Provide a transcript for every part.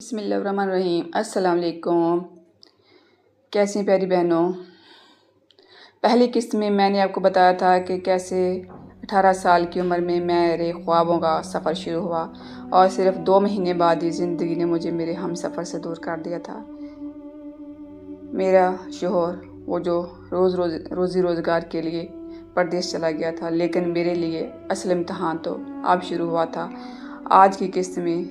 बिस्मिल्लाहिर्रहमानिर्रहीम। अस्सलाम वालेकुम। कैसी प्यारी बहनों, पहली किस्त में मैंने आपको बताया था कि कैसे 18 साल की उम्र में मेरे ख्वाबों का सफ़र शुरू हुआ और सिर्फ 2 महीने बाद ही ज़िंदगी ने मुझे मेरे हम सफ़र से दूर कर दिया था। मेरा शोहर वो जो रोज़ी रोज़गार के लिए परदेश चला गया था, लेकिन मेरे लिए असल इम्तहान तो अब शुरू हुआ था। आज की किस्त में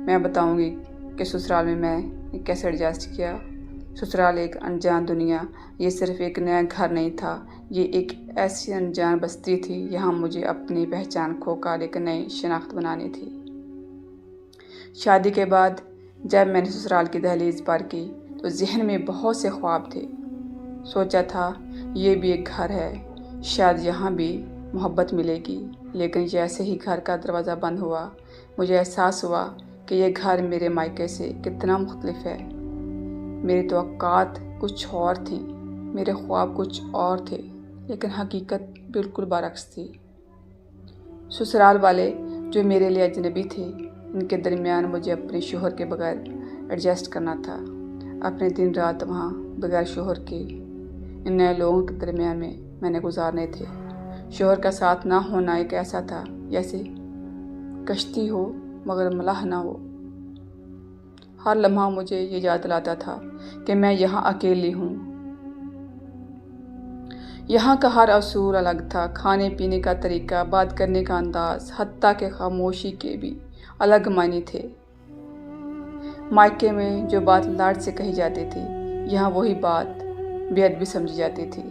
मैं बताऊंगी कि ससुराल में मैं कैसे एडजस्ट किया। ससुराल एक अनजान दुनिया, ये सिर्फ एक नया घर नहीं था, ये एक ऐसी अनजान बस्ती थी। यहाँ मुझे अपनी पहचान खोकर एक नई शनाख्त बनानी थी। शादी के बाद जब मैंने ससुराल की दहलीज पार की तो जहन में बहुत से ख्वाब थे। सोचा था ये भी एक घर है, शायद यहाँ भी मोहब्बत मिलेगी। लेकिन जैसे ही घर का दरवाज़ा बंद हुआ, मुझे एहसास हुआ कि यह घर मेरे मायके से कितना मुख्तलिफ है। मेरी तवक्कात कुछ और थी, मेरे ख्वाब कुछ और थे, लेकिन हकीकत बिल्कुल बरअक्स थी। ससुराल वाले जो मेरे लिए अजनबी थे, इनके दरमियान मुझे अपने शोहर के बगैर एडजस्ट करना था। अपने दिन रात वहाँ बगैर शोहर के इन नए लोगों के दरमियान में मैंने गुजारने थे। शोहर का साथ ना होना एक ऐसा था जैसे कश्ती हो मगर मलाह ना हो। हर लम्हा मुझे ये याद दिलाता था कि मैं यहाँ अकेली हूँ। यहाँ का हर असूल अलग था, खाने पीने का तरीका, बात करने का अंदाज, हत्ता के खामोशी के भी अलग मायने थे। मायके में जो बात लाड से कही जाती थी, यहाँ वही बात बेअदबी समझी जाती थी।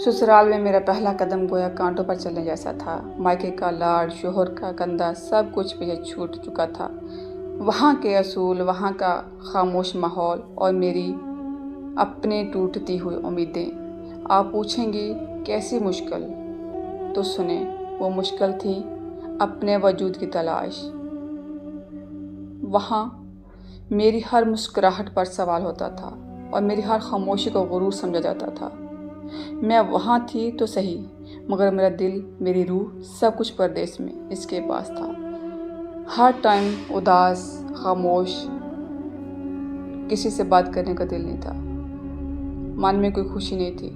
ससुराल में मेरा पहला कदम गोया कांटों पर चलने जैसा था। मायके का लाड़, शोहर का कंधा, सब कुछ पीछे छूट चुका था। वहाँ के असूल, वहाँ का खामोश माहौल और मेरी अपने टूटती हुई उम्मीदें। आप पूछेंगी कैसी मुश्किल? तो सुने, वो मुश्किल थी अपने वजूद की तलाश। वहाँ मेरी हर मुस्कुराहट पर सवाल होता था और मेरी हर खामोशी को गुरूर समझा जाता था। मैं वहाँ थी तो सही, मगर मेरा दिल, मेरी रूह, सब कुछ परदेश में इसके पास था। हर टाइम उदास, खामोश, किसी से बात करने का दिल नहीं था। मन में कोई खुशी नहीं थी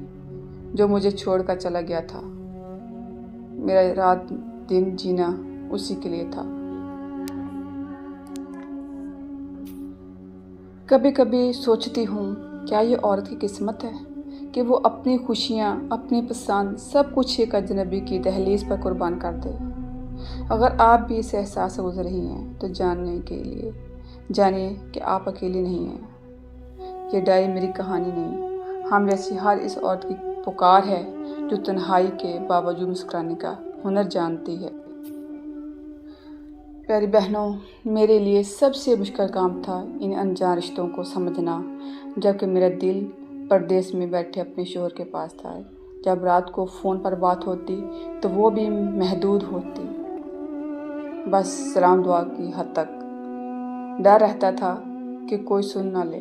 जो मुझे छोड़कर चला गया था। मेरा रात दिन जीना उसी के लिए था। कभी कभी सोचती हूँ, क्या ये औरत की किस्मत है कि वो अपनी खुशियाँ, अपनी पसंद, सब कुछ एक अजनबी की दहलीज पर कुर्बान कर दे। अगर आप भी इस एहसास से गुजर रही हैं तो जानिए कि आप अकेली नहीं हैं। ये डायरी मेरी कहानी नहीं, हम जैसी हर इस औरत की पुकार है जो तन्हाई के बावजूद मुस्कुराने का हुनर जानती है। प्यारी बहनों, मेरे लिए सबसे मुश्किल काम था इन अनजान रिश्तों को समझना, जबकि मेरा दिल परदेश में बैठे अपने शोहर के पास था। जब रात को फ़ोन पर बात होती तो वो भी महदूद होती, बस सलाम दुआ की हद तक। डर रहता था कि कोई सुन ना ले।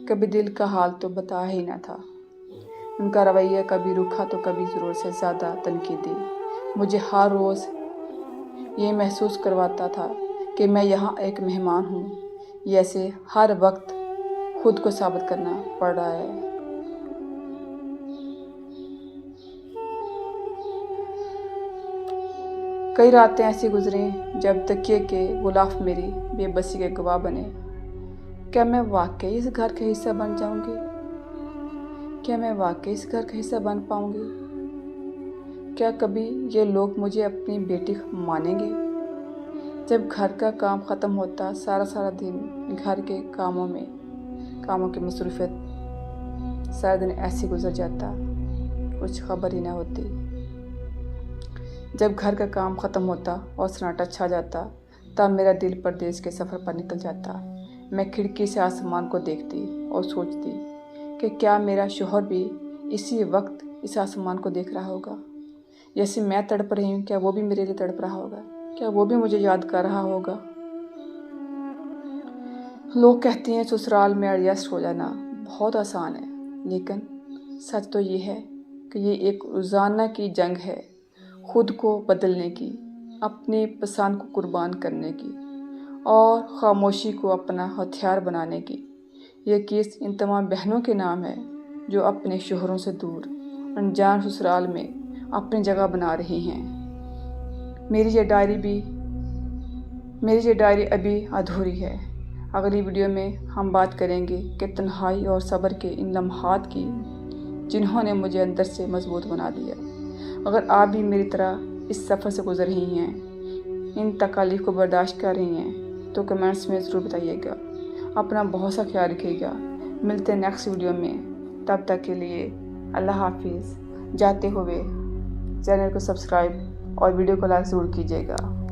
कभी दिल का हाल तो बता ही ना था। उनका रवैया कभी रूखा तो कभी ज़रूरत से ज़्यादा तनकीदी मुझे हर रोज़ ये महसूस करवाता था कि मैं यहाँ एक मेहमान हूँ। जैसे हर वक्त खुद को साबित करना पड़ रहा है। कई रातें ऐसी गुजरी जब तकिए के गुलाफ मेरी बेबसी के गवाह बने। क्या मैं वाकई इस घर का हिस्सा बन जाऊंगी? क्या मैं वाकई इस घर का हिस्सा बन पाऊंगी? क्या कभी ये लोग मुझे अपनी बेटी मानेंगे? जब घर का काम ख़त्म होता, सारा दिन घर के कामों की मसरूफियत, सारा दिन ऐसे गुजर जाता, कुछ खबर ही ना होती। जब घर का काम ख़त्म होता और सन्नाटा छा जाता, तब मेरा दिल परदेश के सफ़र पर निकल जाता। मैं खिड़की से आसमान को देखती और सोचती कि क्या मेरा शोहर भी इसी वक्त इस आसमान को देख रहा होगा जैसे मैं तड़प रही हूँ? क्या वो भी मेरे लिए तड़प रहा होगा? क्या वो भी मुझे याद कर रहा होगा? लोग कहते हैं ससुराल में एडजस्ट हो जाना बहुत आसान है, लेकिन सच तो ये है कि ये एक रोज़ाना की जंग है, खुद को बदलने की, اپنی پسند کو قربان کرنے کی اور خاموشی کو اپنا ہتھیار بنانے کی۔ یہ قسط ان تمام بہنوں کے نام ہے جو اپنے شوہروں سے دور انجان سسرال میں اپنی جگہ بنا رہی ہیں۔ میری یہ ڈائری ابھی ادھوری ہے۔ اگلی ویڈیو میں ہم بات کریں گے کہ تنہائی اور صبر کے ان لمحات کی جنہوں نے مجھے اندر سے مضبوط بنا دیا۔ اگر آپ بھی میری طرح اس سفر سے گزر رہی ہیں، ان تکالیف کو برداشت کر رہی ہیں، تو کمنٹس میں ضرور بتائیے گا۔ اپنا بہت سا خیال رکھیے گا۔ ملتے ہیں نیکسٹ ویڈیو میں، تب تک کے لیے اللہ حافظ۔ جاتے ہوئے چینل کو سبسکرائب اور ویڈیو کو لائک ضرور کیجیے گا۔